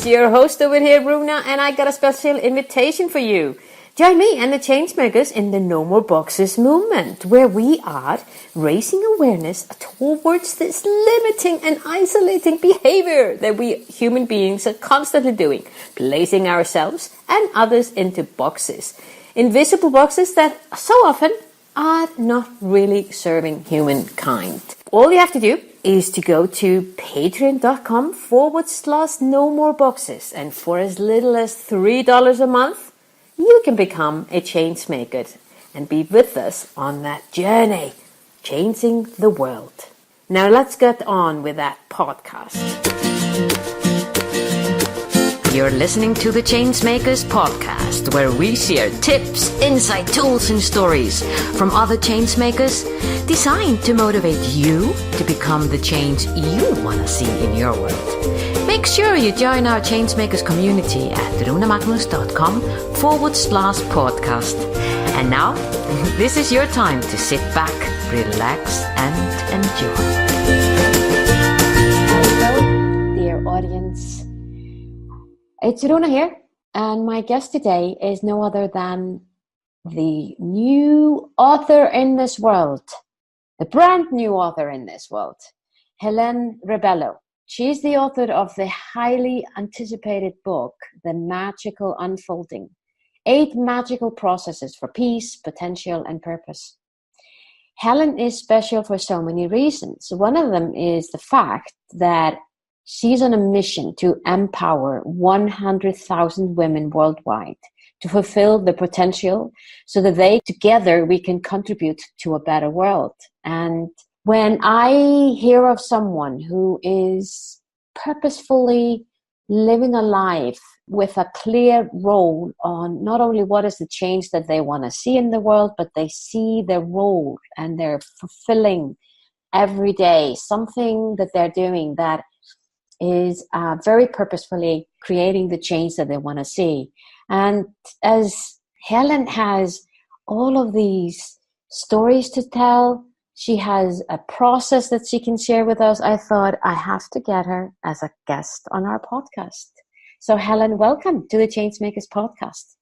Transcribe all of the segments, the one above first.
It's your host over here, Runa, and I got a special invitation for you. Join me and the Changemakers in the No More Boxes movement, where we are raising awareness towards this limiting and isolating behavior that we human beings are constantly doing, placing ourselves and others into boxes. Invisible boxes that so often are not really serving humankind. All you have to do is to go to patreon.com/no more boxes, and for as little as $3 a month, you can become a changemaker and be with us on that journey, changing the world. Now let's get on with that podcast. You're listening to the Changemakers podcast, where we share tips, insight, tools, and stories from other changemakers designed to motivate you to become the change you want to see in your world. Make sure you join our Changemakers community at runamagnus.com/podcast. And now, this is your time to sit back, relax, and enjoy. Hello, dear audience. It's Runa here, and my guest today is no other than the new author in this world, the brand new author in this world, Helen Rebello. She's the author of the highly anticipated book, The Magical Unfolding, 8 Magical Processes for Peace, Potential, and Purpose. Helen is special for so many reasons. One of them is the fact that she's on a mission to empower 100,000 women worldwide to fulfill their potential so that together we can contribute to a better world. And when I hear of someone who is purposefully living a life with a clear role on not only what is the change that they want to see in the world, but they see their role and they're fulfilling every day something that they're doing that is very purposefully creating the change that they want to see. And as Helen has all of these stories to tell, she has a process that she can share with us, I thought I have to get her as a guest on our podcast. So Helen, welcome to the Changemakers podcast.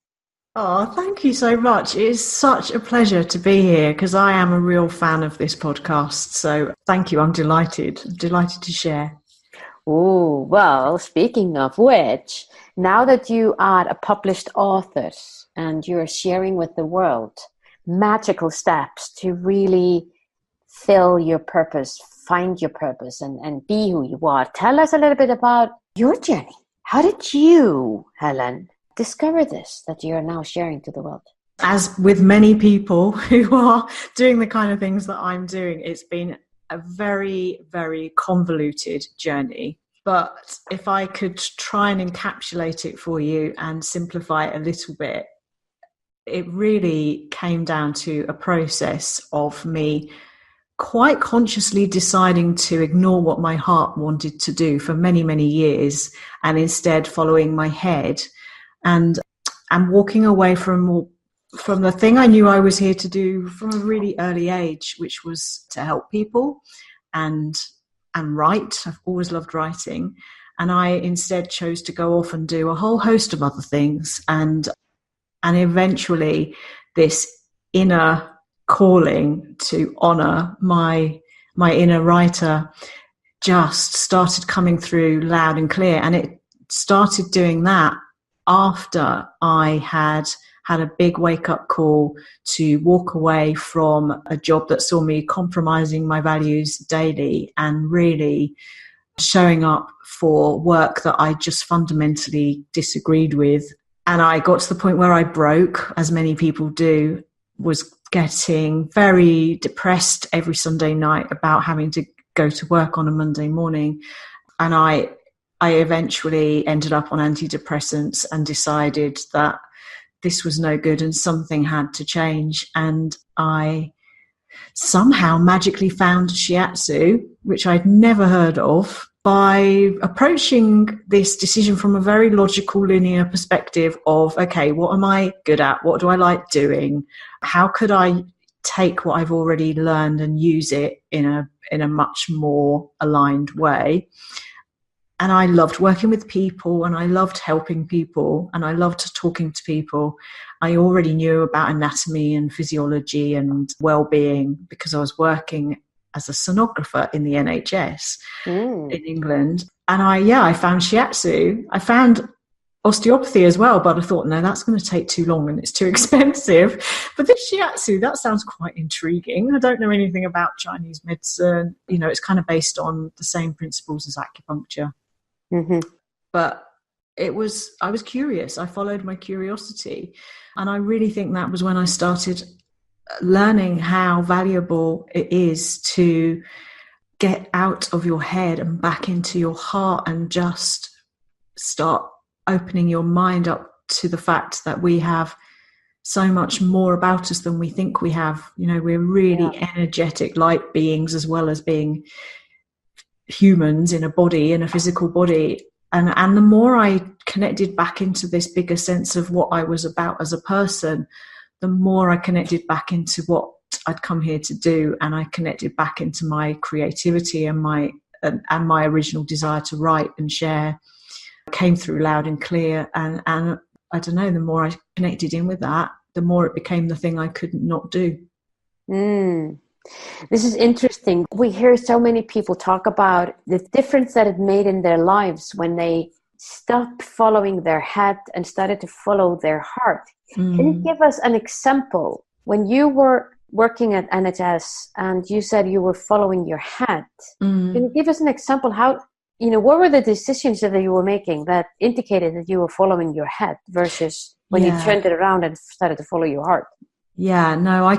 Oh, thank you so much. It is such a pleasure to be here because I am a real fan of this podcast. So thank you. I'm delighted to share. Oh, well, speaking of which, now that you are a published author and you're sharing with the world magical steps to really fill your purpose, find your purpose, and be who you are, tell us a little bit about your journey. How did you, Helen, discover this that you're now sharing to the world? As with many people who are doing the kind of things that I'm doing, it's been a very, very convoluted journey. But if I could try and encapsulate it for you and simplify it a little bit, it really came down to a process of me quite consciously deciding to ignore what my heart wanted to do for many, many years and instead following my head and walking away from the thing I knew I was here to do from a really early age, which was to help people and write. I've always loved writing. And I instead chose to go off and do a whole host of other things. And eventually this inner calling to honor my inner writer just started coming through loud and clear. And it started doing that after I had a big wake-up call to walk away from a job that saw me compromising my values daily and really showing up for work that I just fundamentally disagreed with. And I got to the point where I broke, as many people do, was getting very depressed every Sunday night about having to go to work on a Monday morning. And I eventually ended up on antidepressants and decided that this was no good and something had to change. And I somehow magically found shiatsu, which I'd never heard of, by approaching this decision from a very logical, linear perspective of, okay, what am I good at? What do I like doing? How could I take what I've already learned and use it in a much more aligned way? And I loved working with people, and I loved helping people, and I loved talking to people. I already knew about anatomy and physiology and well-being because I was working as a sonographer in the NHS in England. And I found shiatsu. I found osteopathy as well, but I thought, no, that's going to take too long and it's too expensive. But this shiatsu, that sounds quite intriguing. I don't know anything about Chinese medicine. You know, it's kind of based on the same principles as acupuncture. Mm-hmm. But I was curious. I followed my curiosity. And I really think that was when I started learning how valuable it is to get out of your head and back into your heart and just start opening your mind up to the fact that we have so much more about us than we think we have. You know, we're really energetic light beings as well as being humans in a body, in a physical body. And the more I connected back into this bigger sense of what I was about as a person, the more I connected back into what I'd come here to do, and I connected back into my creativity and my original desire to write and share came through loud and clear. And I don't know, the more I connected in with that, the more it became the thing I couldn't not do. This is interesting. We hear so many people talk about the difference that it made in their lives when they stopped following their head and started to follow their heart. Can you give us an example? When you were working at NHS and you said you were following your head, can you give us an example how, what were the decisions that you were making that indicated that you were following your head versus when you turned it around and started to follow your heart? Yeah, no,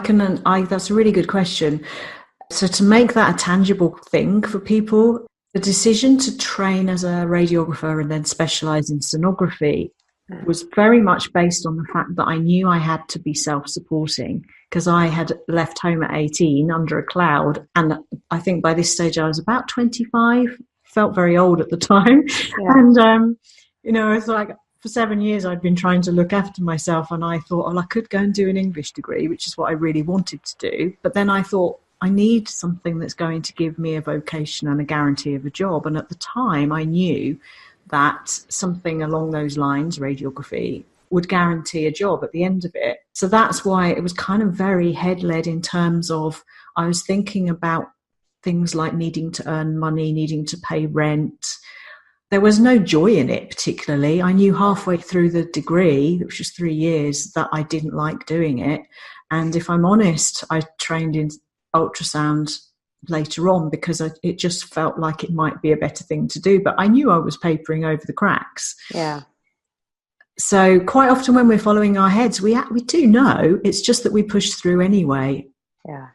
that's a really good question. So to make that a tangible thing for people, the decision to train as a radiographer and then specialize in sonography was very much based on the fact that I knew I had to be self-supporting because I had left home at 18 under a cloud. And I think by this stage I was about 25, felt very old at the time. Yeah. And, it's like for 7 years I'd been trying to look after myself, and I thought, well, I could go and do an English degree, which is what I really wanted to do. But then I thought, I need something that's going to give me a vocation and a guarantee of a job. And at the time I knew that something along those lines, radiography, would guarantee a job at the end of it. So that's why it was kind of very head-led in terms of I was thinking about things like needing to earn money, needing to pay rent. There was no joy in it particularly. I knew halfway through the degree, which was 3 years, that I didn't like doing it. And if I'm honest, I trained in ultrasound later on because it just felt like it might be a better thing to do. But I knew I was papering over the cracks. Yeah. So quite often when we're following our heads, we do know. It's just that we push through anyway. Yeah.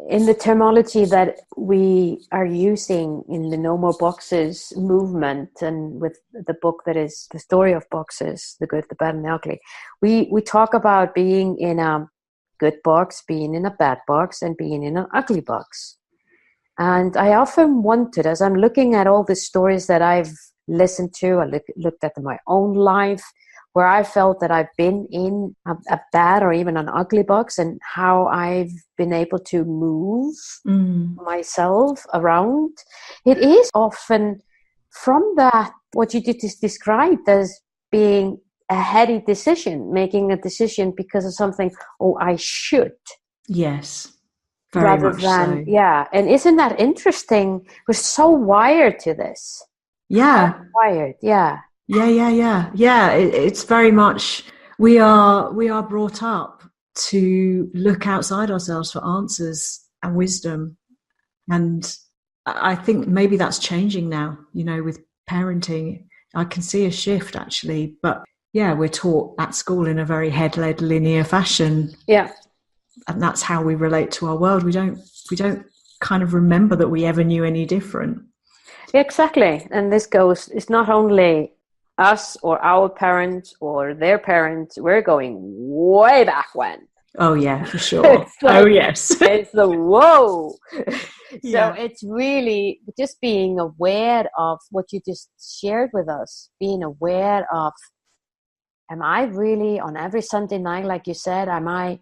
In the terminology that we are using in the No More Boxes movement, and with the book that is The Story of Boxes, The Good, the Bad, and the Ugly, we talk about being in a good box, being in a bad box, and being in an ugly box. And I often wondered, as I'm looking at all the stories that I've listened to, I looked at my own life, where I felt that I've been in a bad or even an ugly box, and how I've been able to move myself around. It is often from that, what you just described as being a heady decision, making a decision because of something, I should. Yes. Very rather much than, so. Yeah. And isn't that interesting? We're so wired to this. Yeah. Wired. Yeah. Yeah. It's very much, we are brought up to look outside ourselves for answers and wisdom. And I think maybe that's changing now, with parenting. I can see a shift actually, but yeah, we're taught at school in a very head-led linear fashion. Yeah. And that's how we relate to our world. We don't kind of remember that we ever knew any different. Exactly. And it's not only us or our parents or their parents. We're going way back when. Oh yeah, for sure. Oh yes. It's the whoa. Yeah. So it's really just being aware of what you just shared with us, being aware of, am I really on every Sunday night, like you said, am I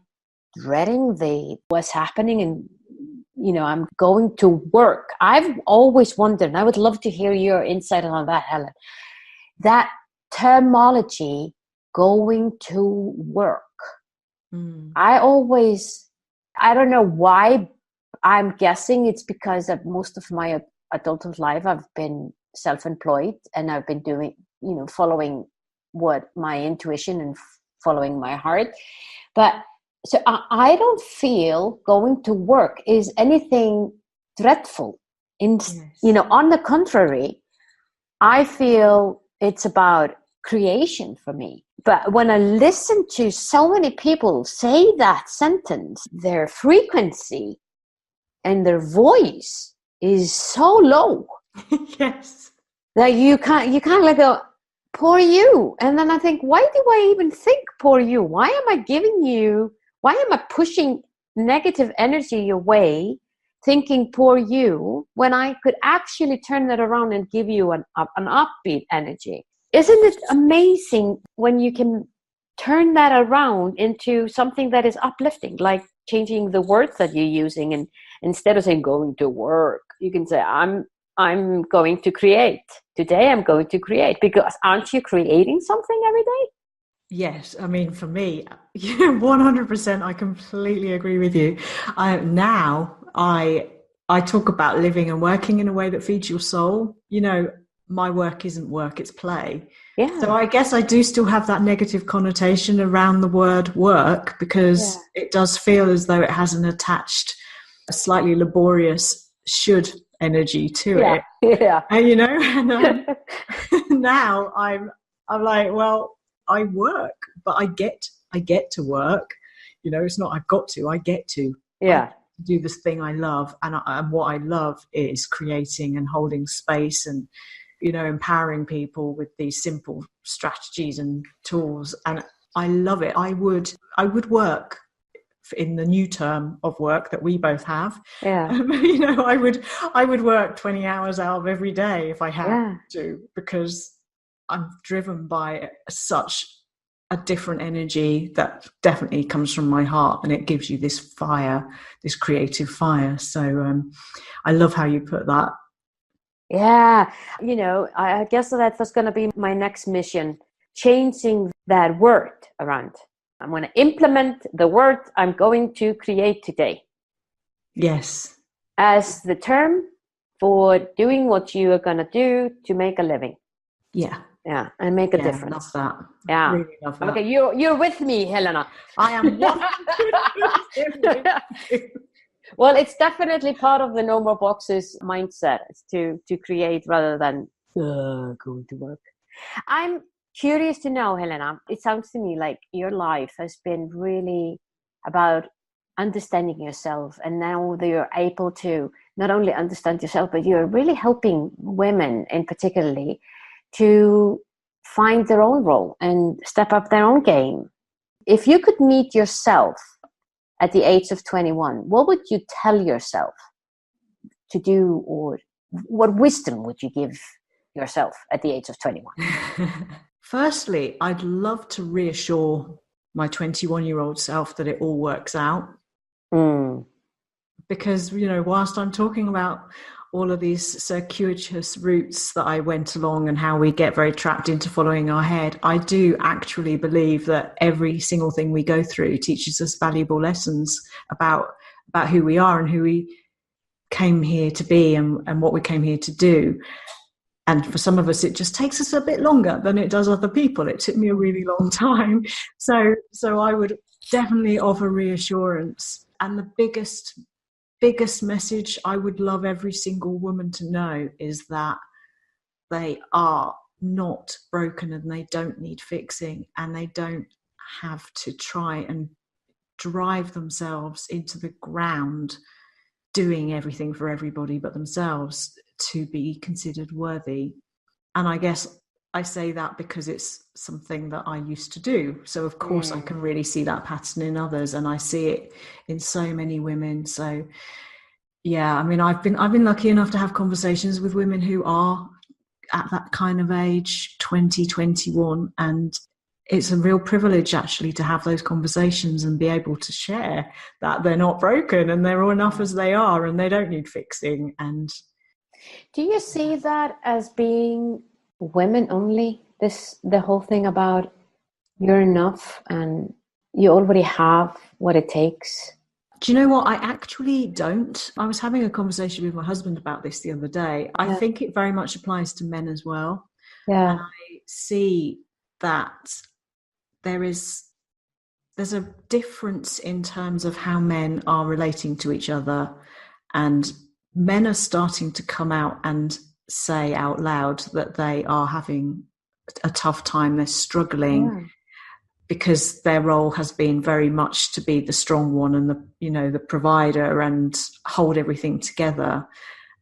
dreading what's happening in I'm going to work. I've always wondered, and I would love to hear your insight on that, Helen, that terminology, going to work. I don't know why. I'm guessing it's because of most of my adult life I've been self-employed, and I've been doing, following what my intuition and following my heart. But so I don't feel going to work is anything dreadful. Yes. On the contrary, I feel it's about creation for me. But when I listen to so many people say that sentence, their frequency and their voice is so low. Yes. That you can't like go, poor you. And then I think, why do I even think poor you? Why am I pushing negative energy your way, thinking poor you, when I could actually turn that around and give you an upbeat energy? Isn't it amazing when you can turn that around into something that is uplifting, like changing the words that you're using, and instead of saying going to work, you can say I'm going to create. Today I'm going to create, because aren't you creating something every day? Yes, I mean, for me, 100%, I completely agree with you. Now I talk about living and working in a way that feeds your soul. My work isn't work, it's play. Yeah. So I guess I do still have that negative connotation around the word work, because it does feel as though it has an attached, a slightly laborious should energy to it. Yeah. And now I'm like, well, I work, but I get to work. It's not I've got to, I get to. Yeah. I do this thing I love, and what I love is creating and holding space and empowering people with these simple strategies and tools, and I love it. I would work in the new term of work that we both have. Yeah. I would work 20 hours out of every day if I had to, because I'm driven by such a different energy that definitely comes from my heart, and it gives you this fire, this creative fire. So I love how you put that. Yeah, I guess that was going to be my next mission, changing that word around. I'm going to implement the word I'm going to create today. Yes. As the term for doing what you are going to do to make a living. Yeah. Yeah, and make a difference. Love that. Yeah. Really love that. Okay, you're with me, Helena. I am 100% with you. Well, it's definitely part of the no more boxes mindset. It's to create rather than going to work. I'm curious to know, Helena, it sounds to me like your life has been really about understanding yourself. And now that you're able to not only understand yourself, but you're really helping women in particularly to find their own role and step up their own game. If you could meet yourself at the age of 21, what would you tell yourself to do, or what wisdom would you give yourself at the age of 21? Firstly, I'd love to reassure my 21-year-old self that it all works out. Because, whilst I'm talking about all of these circuitous routes that I went along and how we get very trapped into following our head, I do actually believe that every single thing we go through teaches us valuable lessons about who we are and who we came here to be and what we came here to do. And for some of us, it just takes us a bit longer than it does other people. It took me a really long time. So I would definitely offer reassurance. And the biggest message I would love every single woman to know is that they are not broken and they don't need fixing, and they don't have to try and drive themselves into the ground doing everything for everybody but themselves to be considered worthy. And I guess I say that because it's something that I used to do. So of course I can really see that pattern in others, and I see it in so many women. So yeah, I mean, I've been lucky enough to have conversations with women who are at that kind of age, 20, 21, and it's a real privilege actually to have those conversations and be able to share that they're not broken and they're all enough as they are and they don't need fixing. And do you see that as being women only? The whole thing about you're enough and you already have what it takes. Do you know what? I actually don't. I was having a conversation with my husband about this the other day. I think it very much applies to men as well. Yeah. And I see that there's a difference in terms of how men are relating to each other, and men are starting to come out and say out loud that they are having a tough time, they're struggling, because their role has been very much to be the strong one and the provider and hold everything together.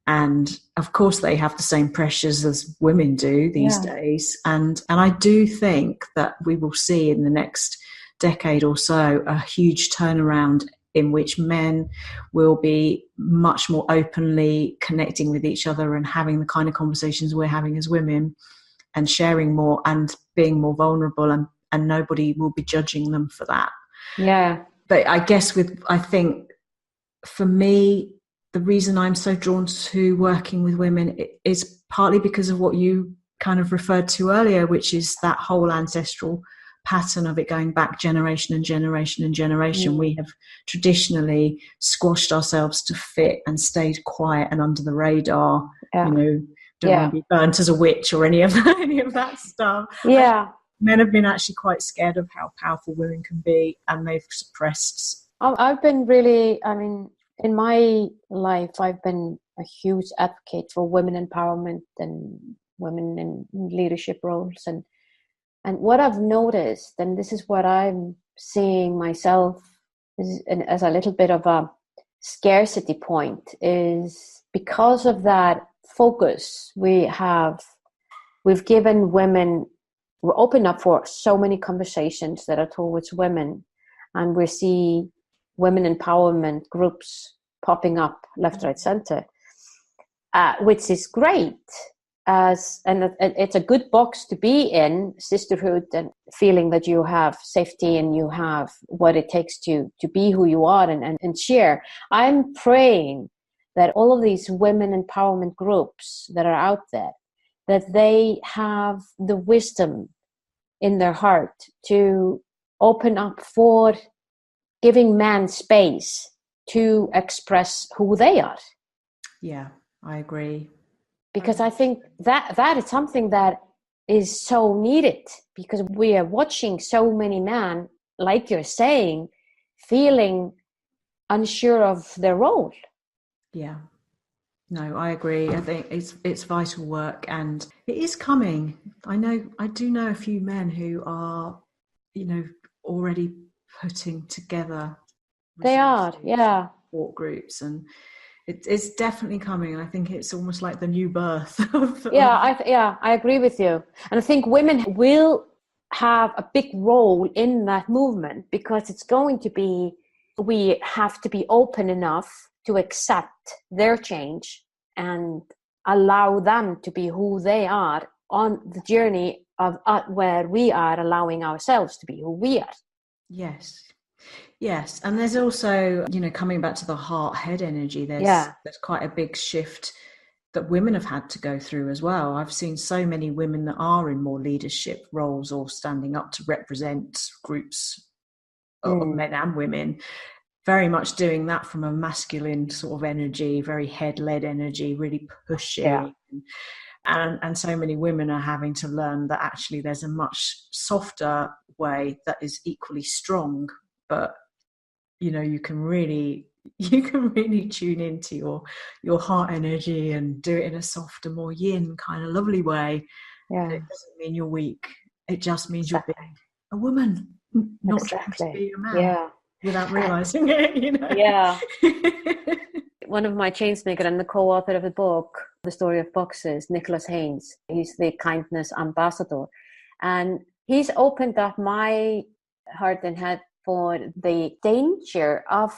And of course they have the same pressures as women do these days. And I do think that we will see in the next decade or so a huge turnaround in which men will be much more openly connecting with each other and having the kind of conversations we're having as women, and sharing more and being more vulnerable, and nobody will be judging them for that. Yeah. But I guess I think for me, the reason I'm so drawn to working with women is partly because of what you kind of referred to earlier, which is that whole ancestral pattern of it going back generation and generation and generation. We have traditionally squashed ourselves to fit and stayed quiet and under the radar, don't want to be burnt as a witch or any of that stuff. Yeah. Men have been actually quite scared of how powerful women can be, and they've suppressed. I've been really, in my life, I've been a huge advocate for women empowerment and women in leadership roles. And what I've noticed, and this is what I'm seeing myself as a little bit of a scarcity point, is because of that focus we've given women, we're open up for so many conversations that are towards women, and we see women empowerment groups popping up left, right, center, which is great. And it's a good box to be in, sisterhood, and feeling that you have safety and you have what it takes to be who you are and share. I'm praying that all of these women empowerment groups that are out there, that they have the wisdom in their heart to open up for giving men space to express who they are. Yeah, I agree. Because I think that is something that is so needed, because we are watching so many men, like you're saying, feeling unsure of their role. Yeah. No, I agree. I think it's vital work, and it is coming. I do know a few men who are, already putting together. They are, yeah. Support groups, and it's definitely coming. I think it's almost like the new birth. I agree with you, and I think women will have a big role in that movement, because it's going to be. We have to be open enough to accept their change and allow them to be who they are on the journey of where we are allowing ourselves to be who we are. Yes. And there's also, coming back to the heart-head energy, there's quite a big shift that women have had to go through as well. I've seen so many women that are in more leadership roles or standing up to represent groups of men and women, very much doing that from a masculine sort of energy, very head-led energy, really pushing. Yeah. And so many women are having to learn that actually there's a much softer way that is equally strong, but you can really tune into your heart energy and do it in a softer, more yin kind of lovely way. Yeah. It doesn't mean you're weak. It just means you're being a woman, not trying to be a man. Yeah. Without realizing it, Yeah. One of my chainsmaker and the co-author of the book, The Story of Boxes, Nicholas Haynes, he's the kindness ambassador. And he's opened up my heart and head for the danger of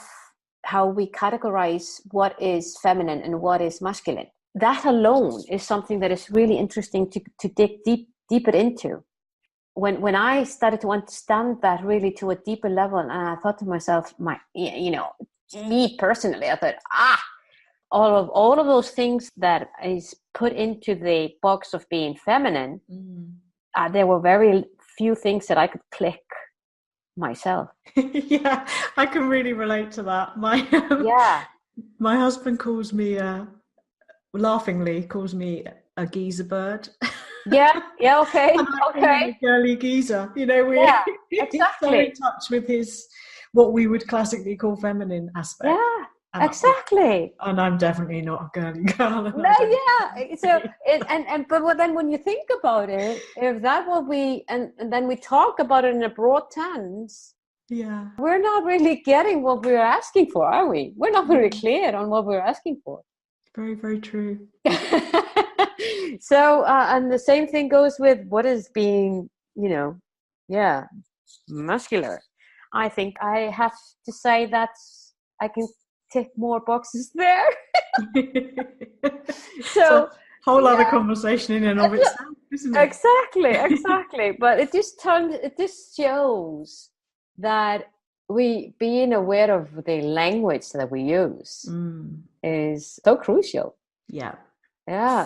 how we categorize what is feminine and what is masculine. That alone is something that is really interesting to dig deeper into. when I started to understand that really to a deeper level, and I thought to myself, me personally, I thought, all of those things that is put into the box of being feminine, there were very few things that I could click myself. Yeah, I can really relate to that. My husband calls me laughingly a geezer bird. Yeah, okay, And I call him okay. a girly geezer. He's so Exactly. in touch with his what we would classically call feminine aspect. Yeah, And exactly. And I'm definitely not a girly girl. No, yeah. So but then when you think about it, if that what we and then we talk about it in a broad sense, yeah, we're not really getting what we're asking for, are we? We're not very clear on what we're asking for. very, very true. So, and the same thing goes with what is being, muscular. I think I have to say that I can tick more boxes there. So whole other conversation in and of itself, isn't it? Exactly. But it just shows that we being aware of the language that we use is so crucial. Yeah,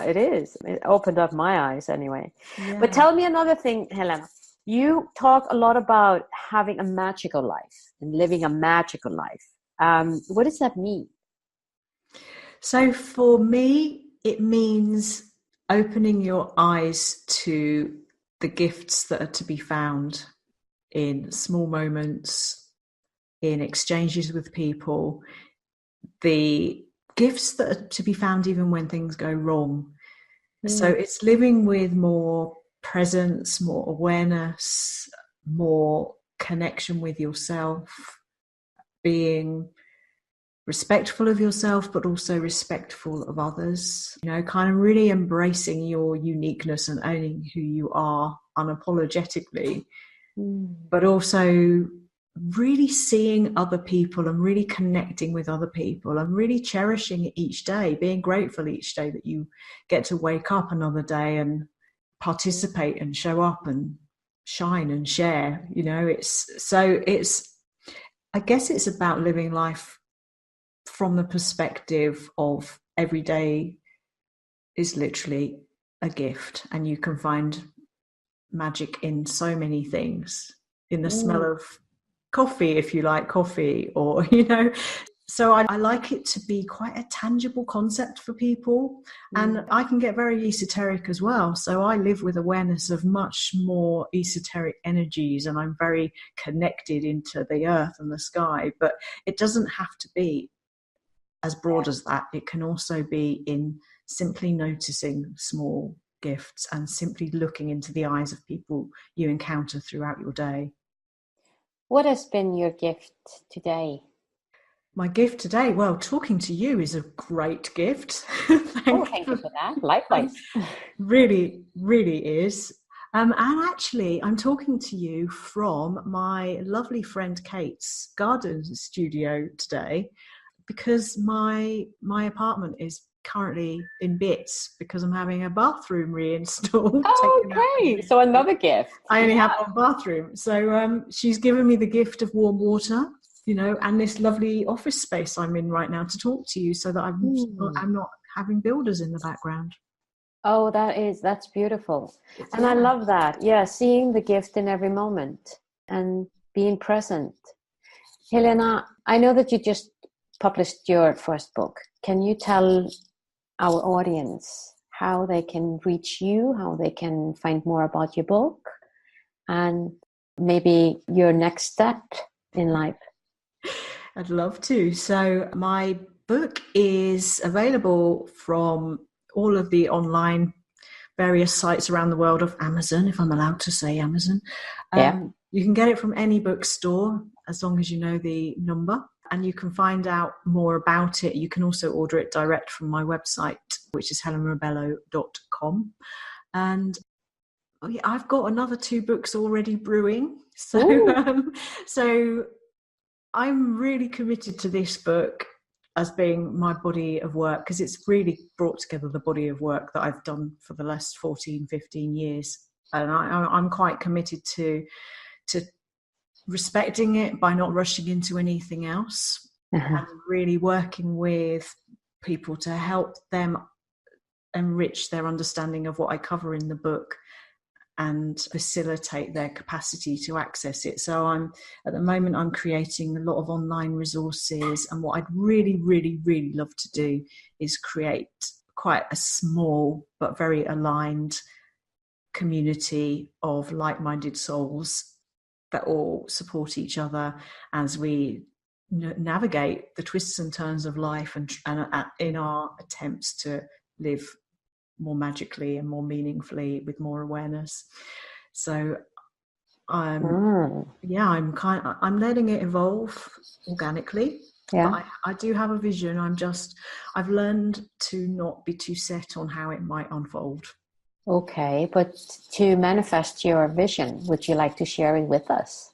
it is. It opened up my eyes anyway. Yeah. But tell me another thing, Helena. You talk a lot about having a magical life and living a magical life. What does that mean? So for me, it means opening your eyes to the gifts that are to be found in small moments, in exchanges with people, the gifts that are to be found even when things go wrong. So it's living with more presence, more awareness, more connection with yourself, being respectful of yourself, but also respectful of others, kind of really embracing your uniqueness and owning who you are unapologetically, but also really seeing other people and really connecting with other people and really cherishing each day, being grateful each day that you get to wake up another day and participate and show up and shine and share. I guess it's about living life from the perspective of every day is literally a gift, and you can find magic in so many things, in the smell of coffee, if you like coffee, or so I like it to be quite a tangible concept for people. And I can get very esoteric as well, so I live with awareness of much more esoteric energies, and I'm very connected into the earth and the sky, but it doesn't have to be as broad as that. It can also be in simply noticing small gifts and simply looking into the eyes of people you encounter throughout your day. What has been your gift today? My gift today? Well, talking to you is a great gift. Thank you for that. Likewise. Really, really is. And actually, I'm talking to you from my lovely friend Kate's garden studio today, because my apartment is currently in bits because I'm having a bathroom reinstalled. Okay, so another gift. I only have one bathroom, so she's given me the gift of warm water, and this lovely office space I'm in right now to talk to you, so that I'm not having builders in the background. Oh, that's beautiful. And I love that. Yeah, seeing the gift in every moment and being present. Helena, I know that you just published your first book. Can you tell our audience how they can reach you, how they can find more about your book, and maybe your next step in life? I'd love to. So my book is available from all of the online various sites around the world of Amazon, if I'm allowed to say Amazon. You can get it from any bookstore as long as you know the number, and you can find out more about it. You can also order it direct from my website, which is helenrebello.com. And I've got another 2 books already brewing. So I'm really committed to this book as being my body of work, because it's really brought together the body of work that I've done for the last 14, 15 years. and I'm quite committed to respecting it by not rushing into anything else, and really working with people to help them enrich their understanding of what I cover in the book and facilitate their capacity to access it. So at the moment I'm creating a lot of online resources, and what I'd really, really, really love to do is create quite a small but very aligned community of like-minded souls that all support each other as we navigate the twists and turns of life, and in our attempts to live more magically and more meaningfully with more awareness. So I'm letting it evolve organically. Yeah. But I do have a vision. I've learned to not be too set on how it might unfold. Okay, but to manifest your vision, would you like to share it with us?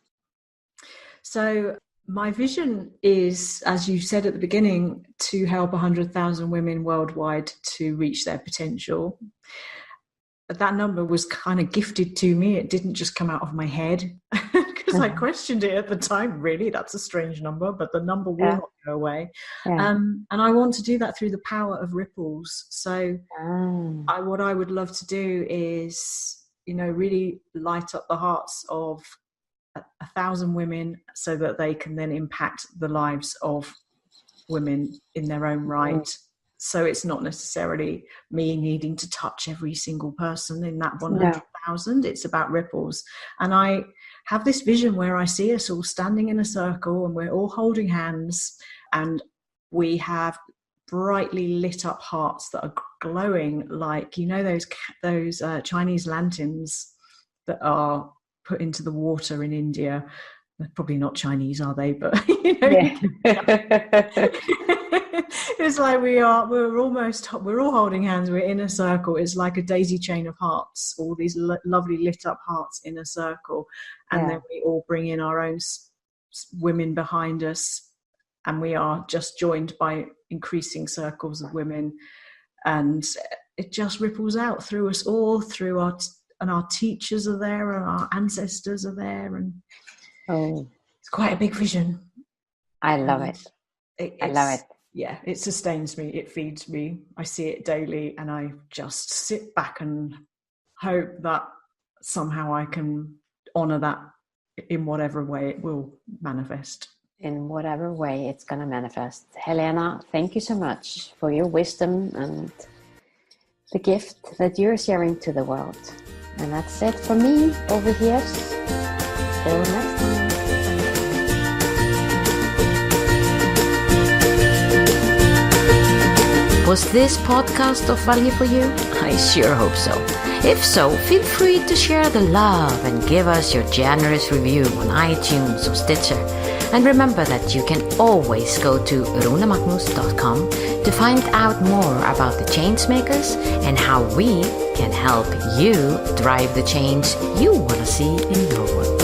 So my vision is, as you said at the beginning, to help 100,000 women worldwide to reach their potential. That number was kind of gifted to me. It didn't just come out of my head, because I questioned it at the time. Really, that's a strange number, but the number will not go away. And I want to do that through the power of ripples. So what I would love to do is, really light up the hearts of 1,000 women, so that they can then impact the lives of women in their own right. So it's not necessarily me needing to touch every single person in that 100,000. It's about ripples. And I have this vision where I see us all standing in a circle, and we're all holding hands, and we have brightly lit up hearts that are glowing like, those Chinese lanterns that are put into the water in India. They're probably not Chinese, are they? But it's like we're all holding hands. We're in a circle. It's like a daisy chain of hearts, all these lovely lit up hearts in a circle. And then we all bring in our own women behind us, and we are just joined by increasing circles of women, and it just ripples out through us all, through our teachers are there, and our ancestors are there, and it's quite a big vision. I love it. I love it. Yeah, it sustains me. It feeds me. I see it daily, and I just sit back and hope that somehow I can honor that in whatever way it will manifest. In whatever way it's going to manifest. Helena, thank you so much for your wisdom and the gift that you're sharing to the world. And that's it for me over here. Till next time. Was this podcast of value for you? I sure hope so. If so, feel free to share the love and give us your generous review on iTunes or Stitcher. And remember that you can always go to runemagnus.com to find out more about the Changemakers and how we can help you drive the change you want to see in your world.